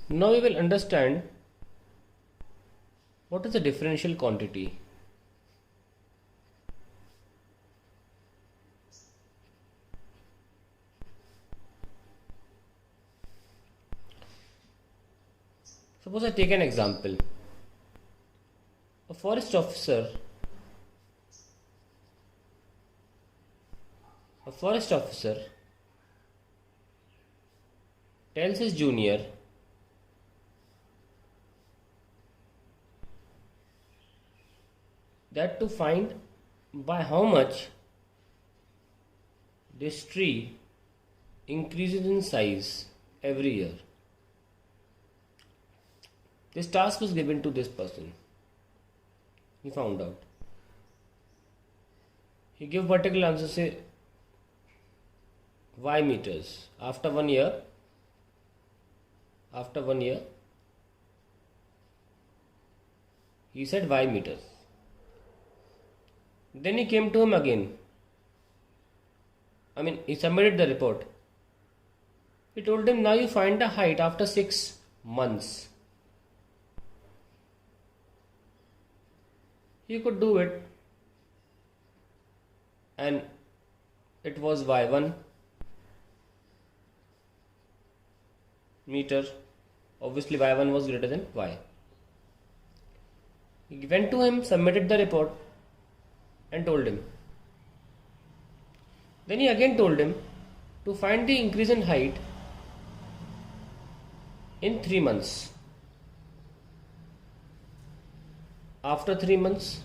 Now we will understand what is the differential quantity. Suppose I take an example. A forest officer tells his junior that to find by how much this tree increases in size every year. This task was given to this person. He found out. He gave particular answer, say y meters. After one year, he said y meters. Then he came to him again. He submitted the report. He told him, now you find the height after 6 months. He could do it, and it was y1 meter. Obviously y1 was greater than y. He went to him, submitted the report, and told him. Then he again told him to find the increase in height in 3 months. After 3 months,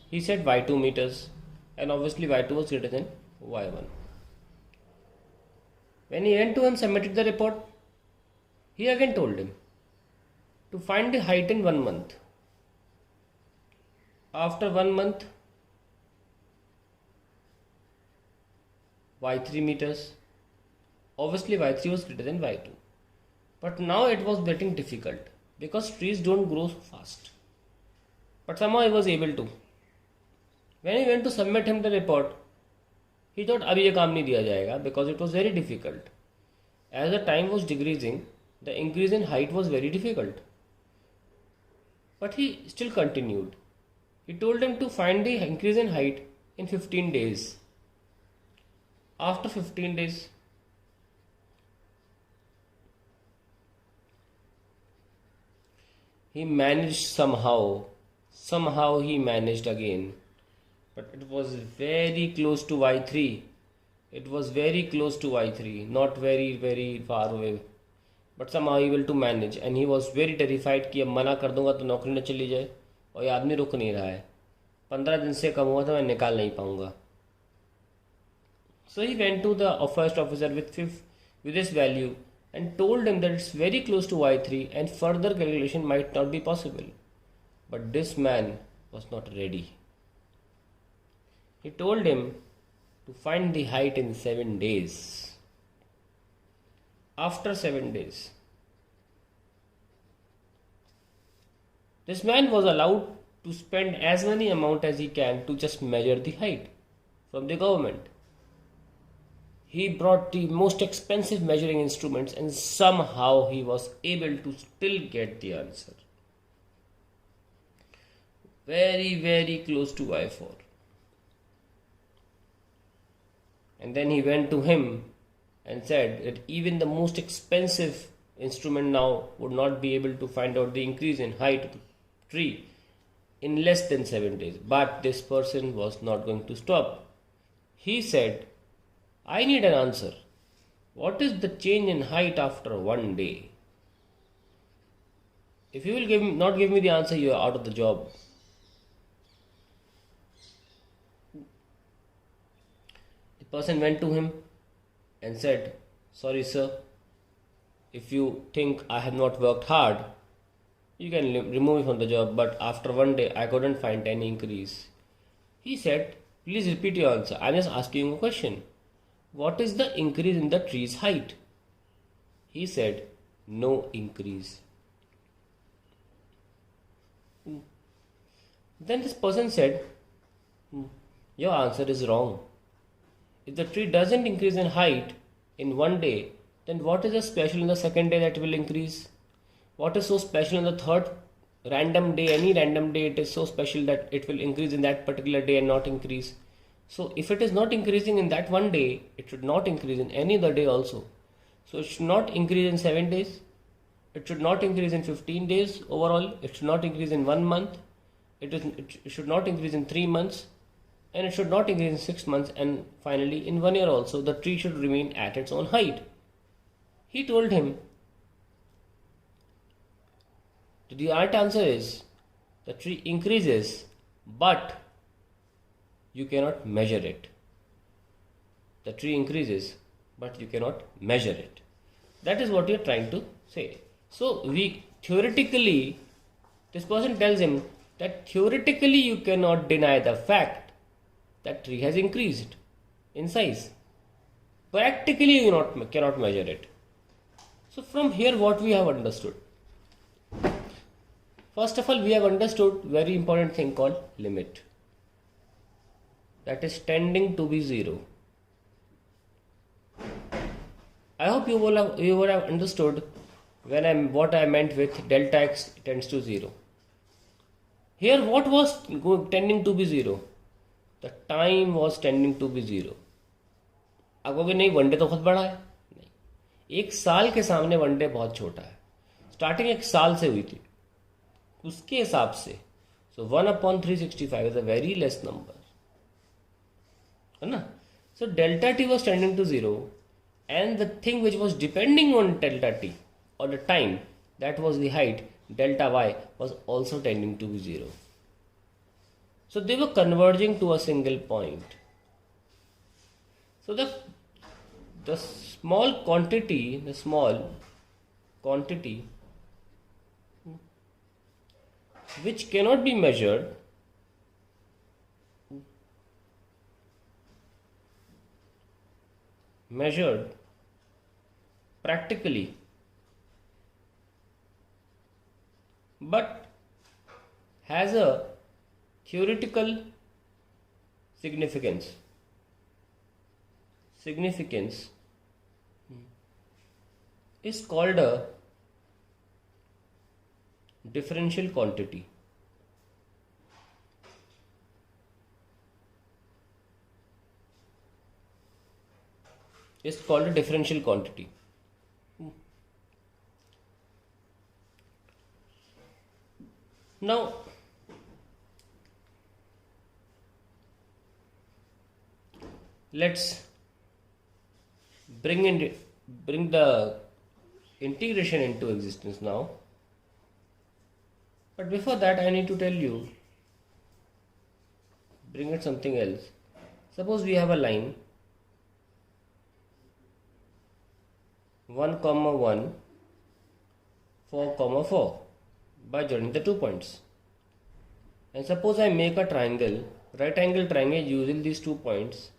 he said y2 meters, and obviously y2 was greater than y1. When he went to him, submitted the report, he again told him to find the height in 1 month. After 1 month, y3 meters. Obviously y3 was greater than y2. But now it was getting difficult because trees don't grow so fast. But somehow he was able to. When he went to submit him the report, he thought abhi ye kaam nahi diya jayega because it was very difficult. As the time was decreasing, the increase in height was very difficult. But he still continued. He told him to find the increase in height in 15 days. After 15 days, he managed somehow. Somehow he managed again. But it was very close to y3. It was very close to y3. Not very, very far away. But somehow he able to manage. And he was very terrified कि अब मना कर दूंगा तो नौकरी न चली जाए. और ये आदमी रुक नहीं रहा है. 15 दिन से कम हुआ था, मैं निकाल नहीं पाऊंगा. So he went to the first officer with this value and told him that it's very close to y3 and further calculation might not be possible. But this man was not ready. He told him to find the height in 7 days. After 7 days, this man was allowed to spend as many amount as he can to just measure the height from the government. He brought the most expensive measuring instruments and somehow he was able to still get the answer. Very, very close to y4. And then he went to him and said that even the most expensive instrument now would not be able to find out the increase in height of the tree in less than 7 days. But this person was not going to stop. He said, I need an answer. What is the change in height after 1 day? If you will not give me the answer, you are out of the job. The person went to him and said, sorry sir, if you think I have not worked hard, you can remove me from the job, but after 1 day I couldn't find any increase. He said, please repeat your answer. I am just asking you a question. What is the increase in the tree's height? He said, no increase. Then this person said, your answer is wrong. if the tree doesn't increase in height in one day, then what is the special in the second day that will increase? What is so special in the third random day? Any random day, it is so special that it will increase in that particular day and not increase. So if it is not increasing in that one day, it should not increase in any other day also. So it should not increase in 7 days. It should not increase in 15 days overall. It should not increase in 1 month. It should not increase in 3 months. And it should not increase in 6 months. And finally, in 1 year also, the tree should remain at its own height. He told him, the right answer is, the tree increases, but you cannot measure it. The tree increases, but you cannot measure it. That is what you are trying to say. So theoretically, this person tells him that theoretically you cannot deny the fact that tree has increased in size. Practically you cannot measure it. So from here what we have understood? First of all, we have understood very important thing called limit. That is tending to be 0. I hope you would have understood what I meant with delta x tends to 0. Here what was tending to be 0? The time was tending to be 0. आप कहोगे नहीं one day तो बहुत बड़ा है. नहीं, एक साल के सामने वनडे बहुत छोटा है. स्टार्टिंग एक साल से हुई थी, उसके हिसाब से. So 1/365 is a very less number. है ना? So delta t was tending to 0, and the thing which was depending on delta t or the time, that was the height, delta y, was also tending to be 0. So they were converging to a single point. So the small quantity which cannot be measured practically, but has a theoretical significance is called a differential quantity. Is called a differential quantity. Now, let's bring the integration into existence now. But before that, I need to tell you, bring it something else. Suppose we have a line 1, 1, 4, 4 by joining the 2 points. And suppose I make a triangle, right angle triangle using these 2 points.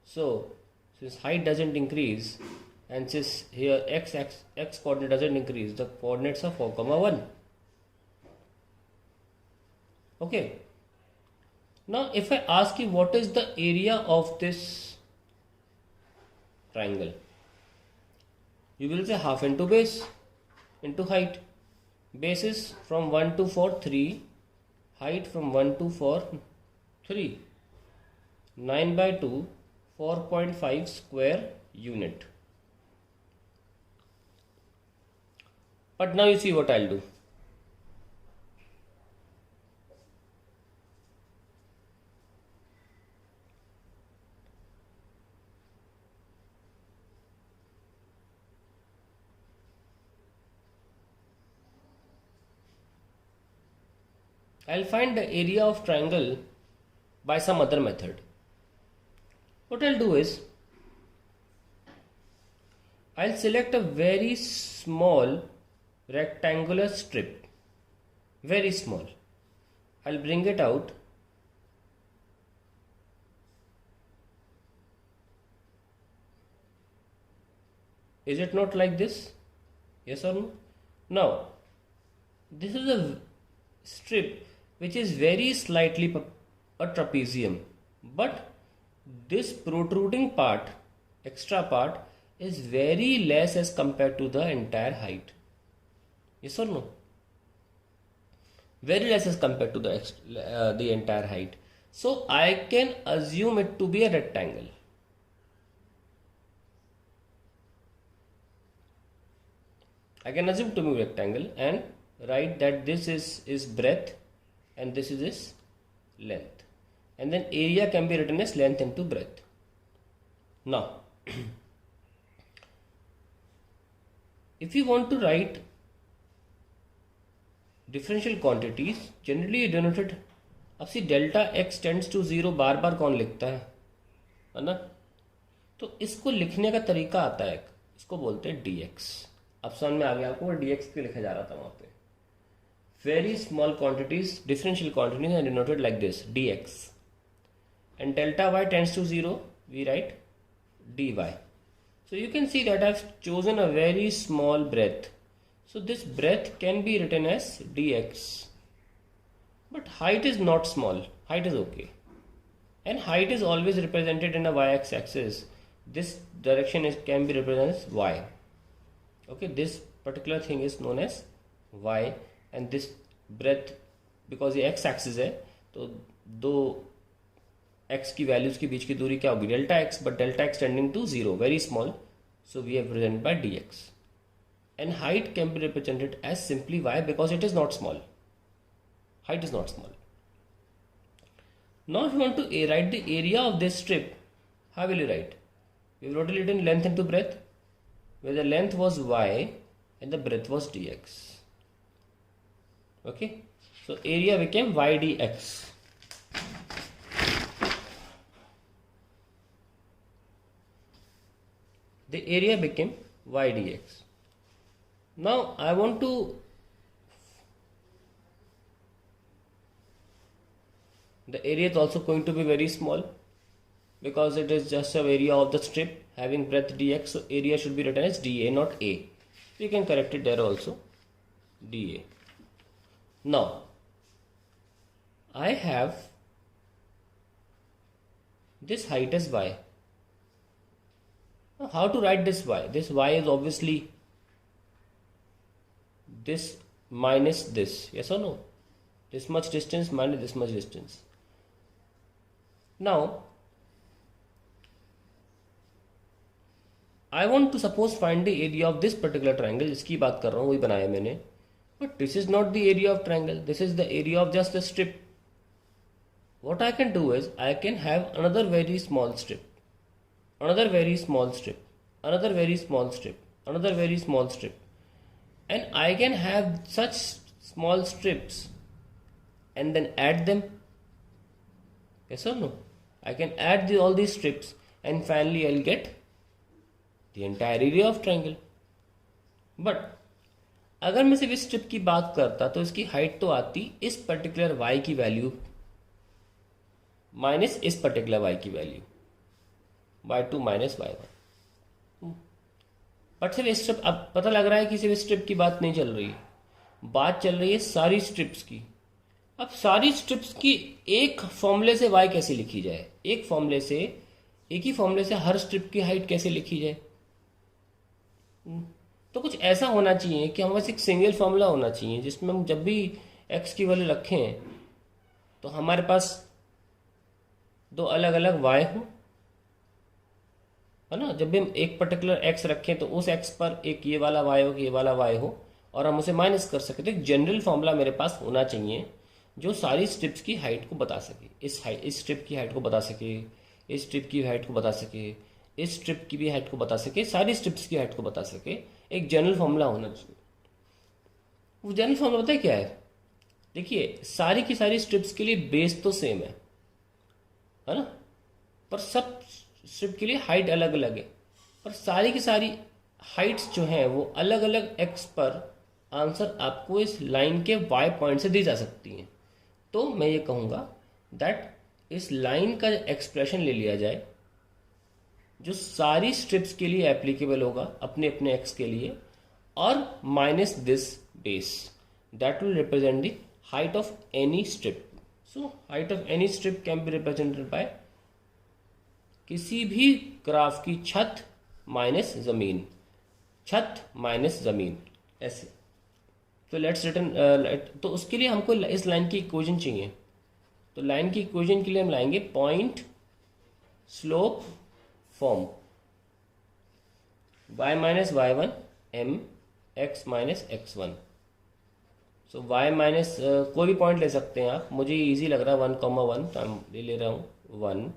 So since height doesn't increase and since here x coordinate doesn't increase, the coordinates are 4, 1. Okay. Now if I ask you what is the area of this triangle, you will say half into base into height. Base is from 1 to 4, 3. Height from 1 to 4, 3. 9 by 2, 4.5 square unit. But now you see what I'll do. I'll find the area of triangle by some other method. What I'll do is, I'll select a very small rectangular strip, very small. I'll bring it out. Is it not like this? Yes or no? Now, this is a strip which is very slightly a trapezium, but this protruding part, extra part, is very less as compared to the entire height. Yes or no? Very less as compared to the entire height. So I can assume it to be a rectangle. I can assume to be a rectangle and write that this is breadth and this is its length. And then area can be written as length into breadth. Now, if you want to write differential quantities, generally denoted, अब see delta x tends to 0 बार बार कौन लिखता है ना? तो इसको लिखने का तरीका आता है, इसको बोलते हैं dx. अब समझ में आ गया आपको, dx क्यों लिखा जा रहा था वहां पे. Very small quantities, differential quantities are denoted like this, dx. And delta y tends to 0, we write dy. So you can see that I've chosen a very small breadth. So this breadth can be written as dx. But height is not small, height is okay. And height is always represented in a y-axis axis. This direction can be represented as y. Okay, this particular thing is known as y, and this breadth, because ये x axis है, तो दो x की values के बीच की दूरी क्या होगी, delta x, but delta x tending to 0, very small, so we have represented by dx. And height can be represented as simply y because it is not small. Height is not small. Now if you want to write the area of this strip, how will you write? We wrote it in length into breadth, where the length was y and the breadth was dx. Okay, so area became y dx. The area became y dx. Now I want to, the area is also going to be very small because it is just a area of the strip having breadth dx, so area should be written as dA, not a. You can correct it there also, dA. Now I have this height as y. Now how to write this y? This y is obviously this minus this, yes or no? This much distance minus this much distance. Now I want to suppose find the area of this particular triangle, जिसकी बात कर रहा हूँ वही बनाया मैंने. But this is not the area of triangle, this is the area of just the strip. What I can do is I can have another very small strip, another very small strip, another very small strip, another very small strip, and I can have such small strips and then add them. Yes or no? I can add all these strips and finally I'll get the entire area of triangle. But अगर मैं सिर्फ इस strip की बात करता तो इसकी height तो आती इस पर्टिकुलर y की वैल्यू माइनस इस पर्टिकुलर y की value, y2 minus y1. But सिर्फ इस स्ट्रिप, अब पता लग रहा है कि सिर्फ स्ट्रिप की बात नहीं चल रही है, बात चल रही है सारी स्ट्रिप्स की. अब सारी स्ट्रिप्स की एक फॉर्मूले से y कैसे लिखी जाए, एक ही फॉर्मूले से हर स्ट्रिप की हाइट कैसे लिखी जाए. तो कुछ ऐसा होना चाहिए कि हमारे पास एक सिंगल फॉर्मूला होना चाहिए जिसमें हम जब भी x की वैल्यू रखें तो हमारे पास दो अलग अलग y हो, है ना. जब भी हम एक पर्टिकुलर x रखें तो उस x पर एक ये वाला y हो, ये वाला y हो, और हम उसे माइनस कर सके. तो एक जनरल फॉर्मूला मेरे पास होना चाहिए जो सारी स्ट्रिप्स की हाइट को बता सके. इस स्ट्रिप की हाइट को बता सके, इस स्ट्रिप की हाइट को बता सके, इस स्ट्रिप की भी हाइट को बता सके, सारी स्ट्रिप्स की हाइट को बता सके. एक जनरल फॉर्मूला होना चाहिए. वो जनरल फॉर्मूला पता है क्या है? देखिए सारी की सारी स्ट्रिप्स के लिए बेस तो सेम है ना, पर सब स्ट्रिप के लिए हाइट अलग अलग है. पर सारी की सारी हाइट्स जो हैं वो अलग अलग एक्स पर आंसर आपको इस लाइन के वाई पॉइंट से दी जा सकती हैं. तो मैं ये कहूँगा दैट इस लाइन का एक्सप्रेशन ले लिया जाए जो सारी स्ट्रिप्स के लिए एप्लीकेबल होगा अपने अपने एक्स के लिए, और minus this base that will represent the height of any strip. So height of any strip can be represented by किसी भी ग्राफ की छत माइनस ज़मीन, छत माइनस ज़मीन, ऐसे। तो लेट्स रिटर्न, तो उसके लिए हमको इस लाइन की इक्वेशन चाहिए। तो लाइन की इक्वेशन के लिए हम लाएंगे point slope form, y minus y one m x minus x one. So y minus कोई भी पॉइंट ले सकते हैं आप, मुझे इजी लग रहा है 1,1, तो हम ले रहा हूँ 1।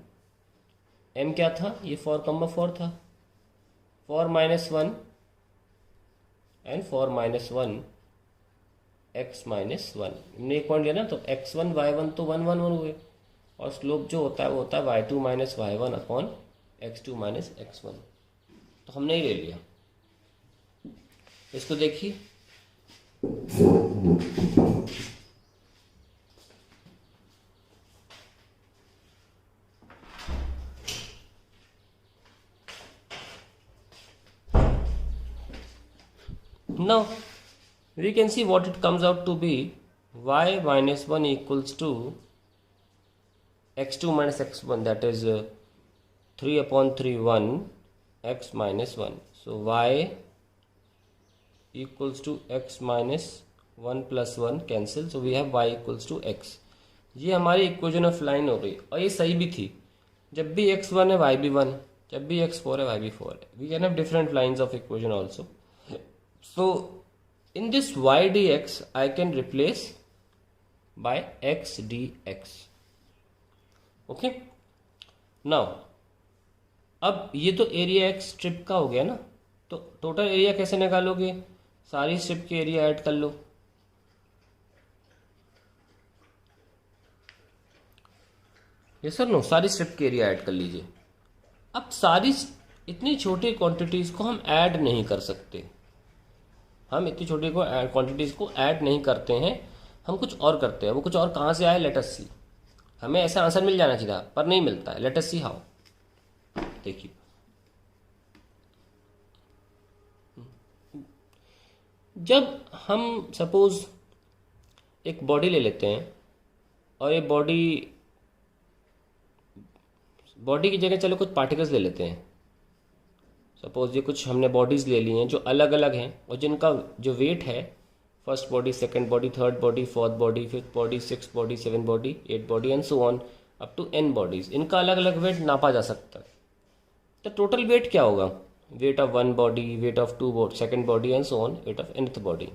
m क्या था, ये 4,4 था, 4 minus 1 and 4 minus 1 x minus 1। हमने एक पॉइंट लिया ना, तो x1 y1 तो 1 1 1 हुए, और स्लोप जो होता है वो होता है y2 minus y1 upon x2 minus x1। तो हमने ही ले लिया। इसको देखिए, now we can see what it comes out to be, y minus 1 equals to x2 minus x1, that is 3 upon 3 1 x minus 1. So y equals to x minus 1 plus 1 cancel, so we have y equals to x. ये हमारी equation of line हो गई, और ये सही भी थी। जब भी x1 है y भी 1, जब भी x4 है y भी 4 है। We can have different lines of equation also. So in this y dx I can replace by x dx. Okay, now अब ये तो एरिया x स्ट्रिप का हो गया ना, तो टोटल एरिया कैसे निकालोगे, सारी स्ट्रिप के एरिया ऐड कर लो। ये सर नो, सारी स्ट्रिप के एरिया ऐड कर लीजिए। अब सारी इतनी छोटी क्वांटिटीज को हम ऐड नहीं कर सकते, हम इतनी छोटी क्वांटिटीज को ऐड नहीं करते हैं, हम कुछ और करते हैं। वो कुछ और कहाँ से आए, लेट अस सी। हमें ऐसा आंसर मिल जाना चाहिए पर नहीं मिलता है। Let us see how. देखिए, जब हम सपोज एक बॉडी ले लेते हैं, और ये बॉडी की जगह चलो कुछ पार्टिकल्स ले लेते हैं। सपोज ये कुछ हमने बॉडीज़ ले ली हैं जो अलग अलग हैं, और जिनका जो वेट है, first body, second body, third body, fourth body, fifth body, six body, seven body, eight body and so on up to n bodies, इनका अलग अलग वेट नापा जा सकता है। तो टोटल वेट क्या होगा, weight of one body, weight of two second body and so on, weight of nth body.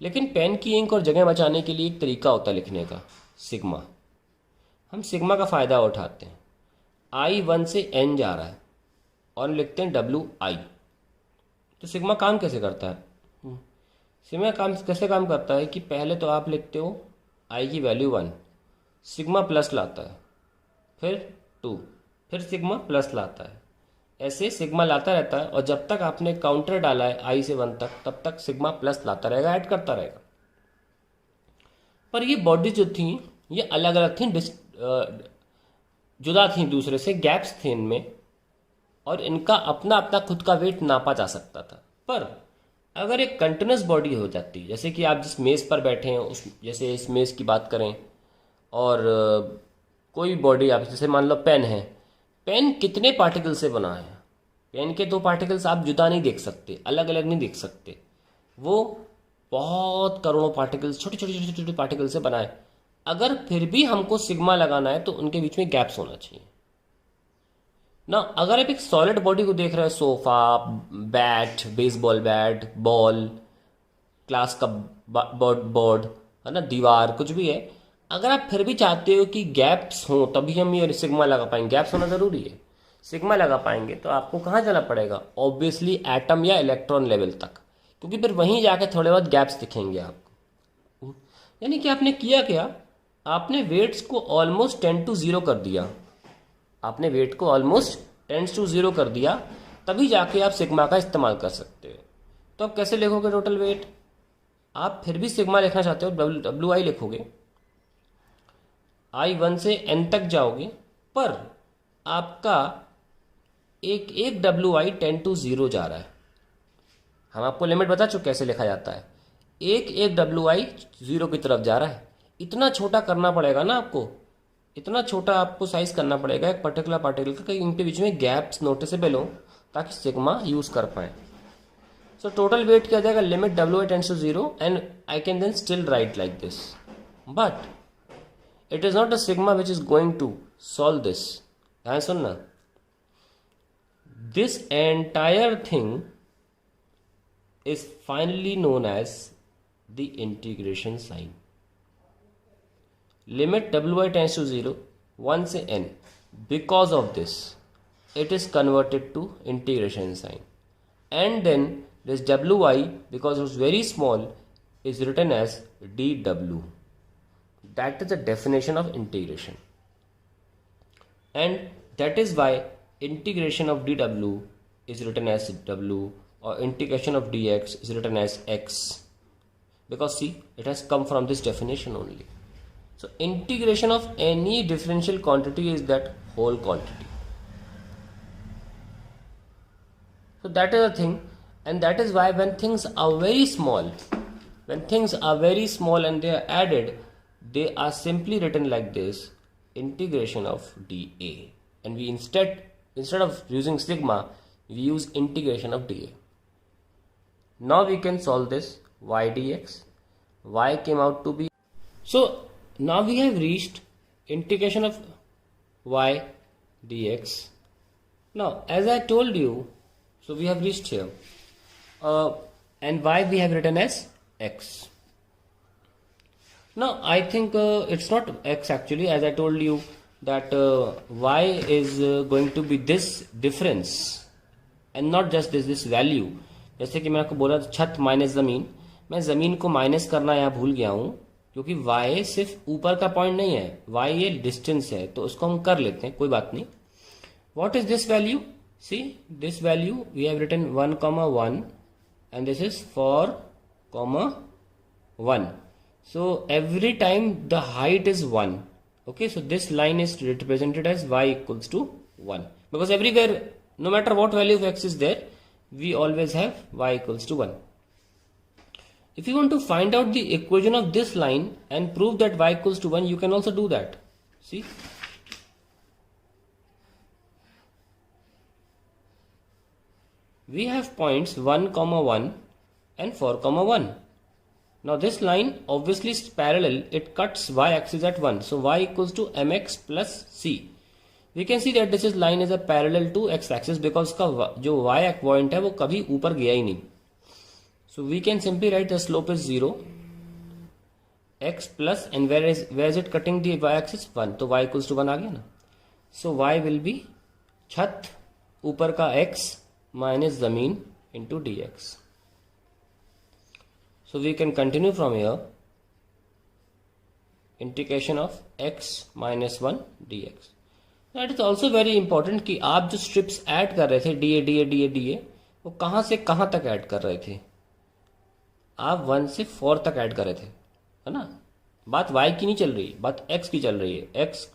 लेकिन पेन की इंक और जगह बचाने के लिए एक तरीका होता है लिखने का, सिग्मा। हम सिग्मा का फ़ायदा उठाते हैं। I 1 से n जा रहा है और लिखते हैं WI। तो सिग्मा काम कैसे करता है, सिग्मा काम कैसे काम करता है कि पहले तो आप लिखते हो I की वैल्यू 1, सिग्मा प्लस लाता है, फिर 2, फिर सिग्मा प्लस लाता है, ऐसे सिग्मा लाता रहता है। और जब तक आपने काउंटर डाला है I से 1 तक, तब तक सिग्मा प्लस लाता रहेगा, ऐड करता रहेगा। पर ये बॉडी जो थी ये अलग अलग थी, जुदा थी दूसरे से, गैप्स थे इनमें, और इनका अपना अपना खुद का वेट नापा जा सकता था। पर अगर एक कंटिन्यूस बॉडी हो जाती, जैसे कि आप जिस मेज़ पर बैठे हैं उस, जैसे इस मेज़ की बात करें, और कोई बॉडी आप जैसे मान लो पेन है, पेन कितने पार्टिकल से बना है, पेन के दो पार्टिकल्स आप जुदा नहीं देख सकते, अलग अलग नहीं देख सकते, वो बहुत करोड़ों पार्टिकल्स, छोटे छोटे छोटे छोटे पार्टिकल से बना है। अगर फिर भी हमको सिग्मा लगाना है तो उनके बीच में गैप्स होना चाहिए ना। अगर आप एक सॉलिड बॉडी को देख रहे हो, sofa, bat, baseball bat, ball, class का बोर्ड है ना, दीवार, कुछ भी है, अगर आप फिर भी चाहते हो कि गैप्स हो तभी हम ये सिग्मा लगा पाएंगे, गैप्स होना जरूरी है, सिग्मा लगा पाएंगे, तो आपको कहाँ जाना पड़ेगा, ऑब्वियसली एटम या इलेक्ट्रॉन लेवल तक, क्योंकि फिर वहीं जाके थोड़े बहुत गैप्स दिखेंगे आपको। यानी कि आपने किया क्या, आपने वेट्स को ऑलमोस्ट 10 to 0 कर दिया, आपने वेट को ऑलमोस्ट 10 to 0 कर दिया, तभी जाके आप सिग्मा का इस्तेमाल कर सकते हो। तो आप कैसे लिखोगे टोटल वेट, आप फिर भी सिग्मा लिखना चाहते हो, WI लिखोगे, I 1 से n तक जाओगे, पर आपका एक एक WI 10 to 0 जा रहा है। हम आपको लिमिट बता चुके कैसे लिखा जाता है, एक एक WI 0 की तरफ जा रहा है। इतना छोटा करना पड़ेगा ना आपको, इतना छोटा आपको साइज करना पड़ेगा एक पर्टिकुलर पार्टिकल का कि इनके बीच में गैप्स नोटिसेबल हो ताकि सिग्मा यूज कर पाए. सो टोटल वेट क्या आ जाएगा, limit W tends to 0 and I can then still write like this. But it is not a sigma which is going to solve this. ध्यान सुनना, this entire thing is finally known as the integration sign. Limit wi tends to 0 1 से n. Because of this it is converted to integration sign, and then this wi, because it was very small, is written as dw. That is the definition of integration, and that is why integration of dw is written as w, or integration of dx is written as x, because see, it has come from this definition only. So integration of any differential quantity is that whole quantity. So that is the thing, and that is why when things are very small, and they are added, they are simply written like this, integration of dA, and we instead of using sigma, we use integration of dA. Now we can solve this y dx. Y came out to be, so now we have reached integration of y dx. Now as I told you, so we have reached here, and y we have written as x. Now I think it's not x actually, as I told you that y is going to be this difference and not just this value. जैसे कि मैं आपको बोला छत minus ज़मीन, मैं ज़मीन को माइनस करना यहाँ भूल गया हूँ क्योंकि y सिर्फ ऊपर का पॉइंट नहीं है, y ये डिस्टेंस है, तो उसको हम कर लेते हैं, कोई बात नहीं. What is this value, see this value we have written 1,1 and this is 4,1. So every time the height is 1. okay, so this line is represented as y equals to 1 because everywhere, no matter what value of x is there, we always have y equals to 1. If you want to find out the equation of this line and prove that y equals to 1, you can also do that. See, we have points 1,1 and 4,1. Now this line obviously is parallel, it cuts y axis at 1, so y equals to mx plus c. We can see that this line is a parallel to x axis because का जो y point है वो कभी ऊपर गया ही नहीं. So we can simply write the slope is 0, x plus, and where is it cutting the y axis, 1, तो y equals to 1 आ गया ना. So y will be छत ऊपर का x minus ज़मीन into dx. So we can continue from here, integration of x minus 1 dx. That is also very important कि आप जो स्ट्रिप्स ऐड कर रहे थे dA वो कहाँ से कहाँ तक ऐड कर रहे थे, आप 1 से 4 तक ऐड कर रहे थे, है ना. बात y की नहीं चल रही, बात x की चल रही है. x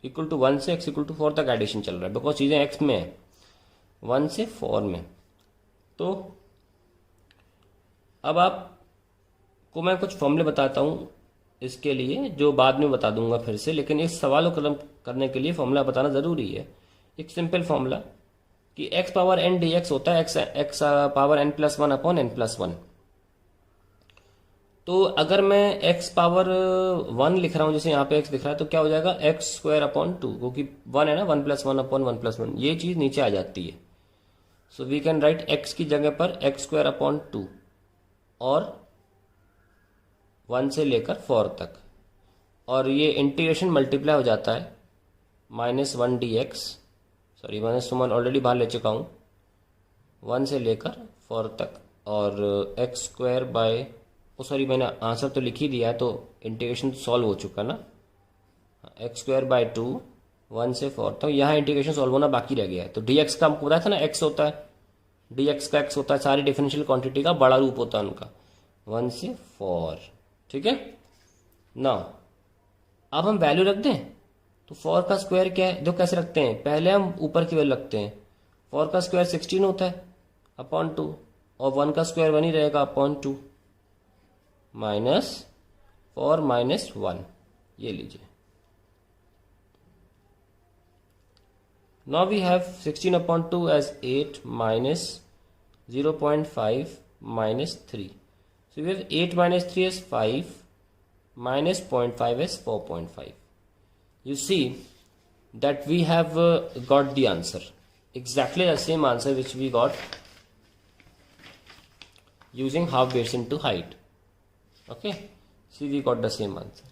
इक्वल टू 1 से x इक्वल टू 4 तक एडिशन चल रहा है बिकॉज चीज़ें x में है, 1 से 4 में. तो अब आपको मैं कुछ फॉर्मूले बताता हूँ इसके लिए, जो बाद में बता दूंगा फिर से, लेकिन इस सवाल को कलम करने के लिए फॉर्मूला बताना ज़रूरी है. एक सिंपल फॉर्मूला कि x पावर n dx होता है x power n plus 1 upon n plus 1. तो अगर मैं x पावर 1 लिख रहा हूँ, जैसे यहाँ पे x दिख रहा है, तो क्या हो जाएगा x स्क्वायर अपॉन 2, क्योंकि 1 है ना, 1 प्लस 1 अपॉन 1 प्लस 1, ये चीज़ नीचे आ जाती है. So we can write x की जगह पर x स्क्वायर अपॉन 2 और 1 से लेकर 4 तक, और ये इंटीग्रेशन मल्टीप्लाई हो जाता है -1 dx, सॉरी -1 ऑलरेडी बाहर ले चुका हूँ, 1 से लेकर 4 तक, और x स्क्वायर बाय, सॉरी मैंने आंसर तो लिख ही दिया है, तो इंटीग्रेशन सॉल्व हो चुका ना, x स्क्वायर बाय 2 1 से 4 तक. यहाँ इंटीग्रेशन सॉल्व होना बाकी रह गया है. तो dx का हमको बताया था ना, x होता है, dx का x होता है, सारी डिफरेंशियल क्वांटिटी का बड़ा रूप होता है उनका, 1 से 4. ठीक है ना. अब हम वैल्यू रख दें, तो 4 का स्क्वायर क्या है, जो कैसे रखते हैं, पहले हम ऊपर की वैल्यू रखते हैं. 4 का स्क्वायर 16 होता है अपॉन 2, और 1 का स्क्वायर 1 ही रहेगा अपॉन 2, -4 -1, ये लीजिए. Now we have 16 upon 2 as 8 minus 0.5 minus 3. So we have 8 minus 3 as 5 minus 0.5 as 4.5. You see that we have got the answer. Exactly the same answer which we got using half base into height. Okay. See, we got the same answer.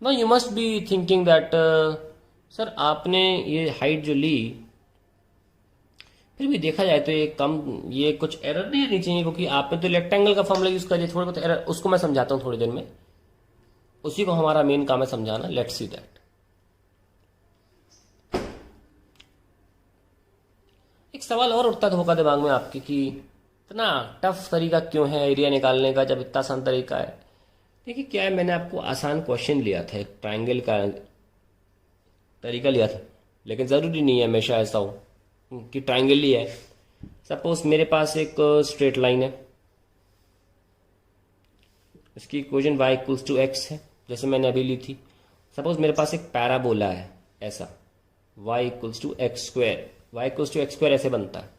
Now you must be thinking that sir आपने ये height जो ली, फिर भी देखा जाए तो ये कुछ एरर नहीं आनी चाहिए, क्योंकि आपने तो रेक्टेंगल का फॉर्मूला यूज करिए, थोड़े बहुत एरर उसको मैं समझाता हूँ थोड़ी देर में, उसी को हमारा मेन काम है समझाना. Let's see that. एक सवाल और उठता होगा दिमाग में आपके कि इतना टफ तरीका क्यों है एरिया निकालने का जब इतना आसान तरीका है. देखिए क्या है, मैंने आपको आसान क्वेश्चन लिया था, एक ट्राइंगल का तरीका लिया था, लेकिन ज़रूरी नहीं है हमेशा ऐसा हो कि ट्राइंगल ही है. सपोज मेरे पास एक स्ट्रेट लाइन है, इसकी equation y equals to x है जैसे मैंने अभी ली थी. सपोज मेरे पास एक पैराबोला है ऐसा, y equals to x square. y equals to x square ऐसे बनता है.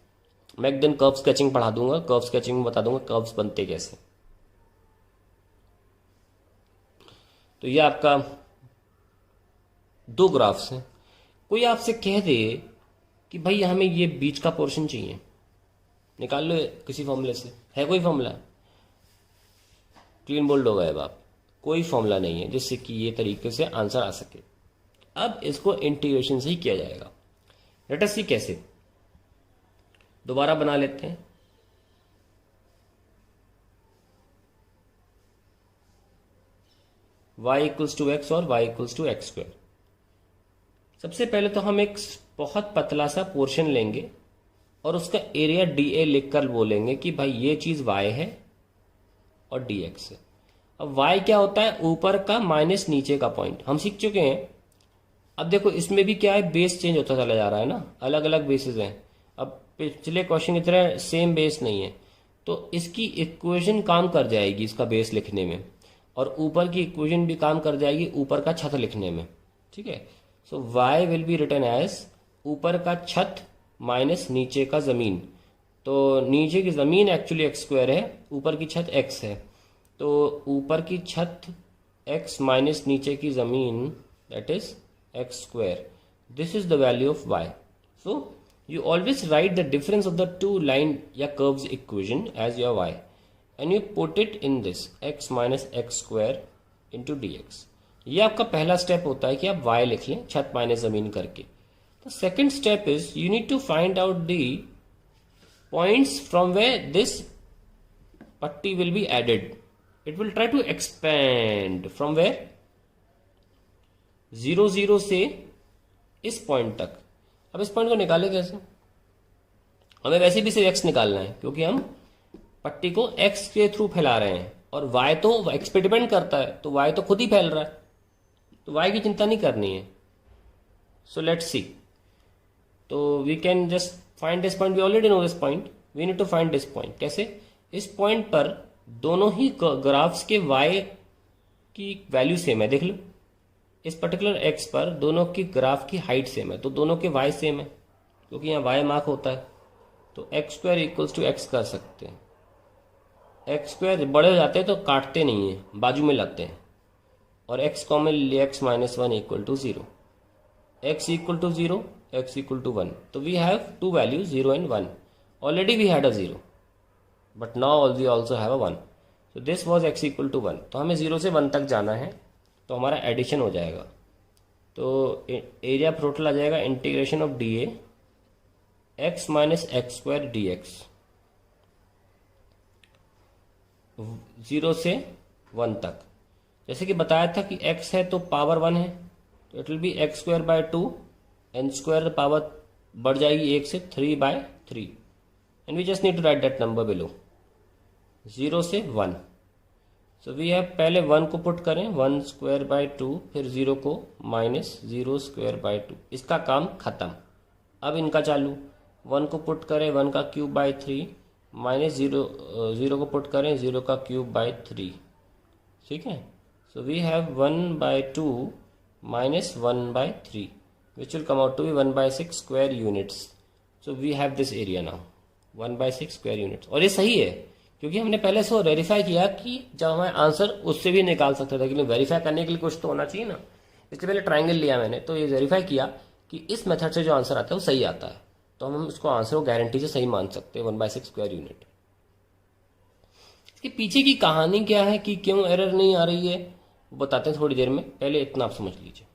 मैं एक दिन कर्व स्केचिंग पढ़ा दूंगा, कर्व स्केचिंग में बता दूंगा कर्व्स बनते कैसे. तो ये आपका दो ग्राफ्स हैं. कोई आपसे कह दे कि भाई हमें ये बीच का पोर्शन चाहिए, निकाल लो किसी फॉर्मूले से. है कोई फॉर्मूला? क्लीन बोल्ड हो गए अब आप. कोई फॉर्मूला नहीं है जिससे कि ये तरीके से आंसर आ सके. अब इसको इंटीग्रेशन से ही किया जाएगा. लेट अस सी कैसे. दोबारा बना लेते हैं. y इक्वल्स टू एक्स और y equals to x square. सबसे पहले तो हम एक बहुत पतला सा पोर्शन लेंगे और उसका एरिया dA लिखकर बोलेंगे कि भाई ये चीज y है और dx है. अब y क्या होता है? ऊपर का माइनस नीचे का पॉइंट. हम सीख चुके हैं. अब देखो इसमें भी क्या है, बेस चेंज होता चला जा रहा है ना, अलग अलग बेसिस हैं. अब पिछले क्वेश्चन की तरह सेम बेस नहीं है, तो इसकी इक्वेशन काम कर जाएगी इसका बेस लिखने में, और ऊपर की इक्वेशन भी काम कर जाएगी ऊपर का छत लिखने में. ठीक है. So y will be written as ऊपर का छत माइनस नीचे का जमीन. तो नीचे की जमीन एक्चुअली एक्स स्क्वायर है, ऊपर की छत x है. तो ऊपर की छत x माइनस नीचे की जमीन that is x square. This is the value of y. So you always write the difference of the two line या curves equation as your y and you put it in this x minus x square into dx. ये आपका पहला step होता है कि आप y लिख लें छत माइनस जमीन करके. The second step is you need to find out the points from where this putty will be added. It will try to expand from where 0 0 से इस पॉइंट तक. अब इस पॉइंट को निकाले कैसे? हमें वैसे भी सिर्फ x निकालना है, क्योंकि हम पट्टी को x के थ्रू फैला रहे हैं और y तो x पे डिपेंड करता है, तो y तो खुद ही फैल रहा है, तो y की चिंता नहीं करनी है. So let's see. तो we can just find this point. We already know this point. We need to find this point. कैसे? इस पॉइंट पर दोनों ही ग्राफ्स के y की वैल्यू सेम है. देख लो, इस पर्टिकुलर x पर दोनों की ग्राफ की हाइट सेम है, तो दोनों के y सेम है, क्योंकि यहाँ y मार्क होता है. तो x square equals to x कर सकते हैं. एक्स स्क्वायर बड़े हो जाते हैं तो काटते नहीं है, बाजू में लाते हैं, और एक्स कॉमन ले x minus one equal to zero. X equal to zero, x equal to one. तो we have two value 0 and 1. Already we had a 0, but now we also have a 1. So this was x equal to 1. तो हमें 0 से 1 तक जाना है, तो हमारा addition हो जाएगा. तो एरिया टोटल आ जाएगा integration of D A x minus x square D x. 0 से 1 तक. जैसे कि बताया था कि x है तो पावर 1 है, तो it will be x square by 2, n square power बढ़ जाएगी 1 से 3 by 3, and we just need to write that number below. 0 से 1. सो वी हैव पहले 1 को पुट करें 1 स्क्वायर बाय 2, फिर 0 को माइनस 0 स्क्वायर बाय 2. इसका काम खत्म. अब इनका चालू. 1 को पुट करें 1 का क्यूब बाय 3, माइनस 0 को पुट करें 0 का क्यूब बाय 3. ठीक है. So we have 1 by 2 minus 1 by 3. which will come out to be 1/6 square units. So we have this area now, 1/6 square units. और ये सही है क्योंकि हमने पहले से वेरीफाई किया कि जब हमें आंसर उससे भी निकाल सकते थे, लेकिन वेरीफाई करने के लिए कुछ तो होना चाहिए ना, इसलिए पहले ट्राइंगल लिया मैंने, तो ये वेरीफाई किया कि इस मेथड से जो आंसर आता है वो सही आता है, तो हम इसको आंसर को गारंटी से सही मान सकते हैं, 1/6 स्क्वायर यूनिट। इसके पीछे की कहानी क्या है कि क्यों एरर नहीं आ रही है वो बताते हैं थोड़ी देर में, पहले इतना आप समझ लीजिए।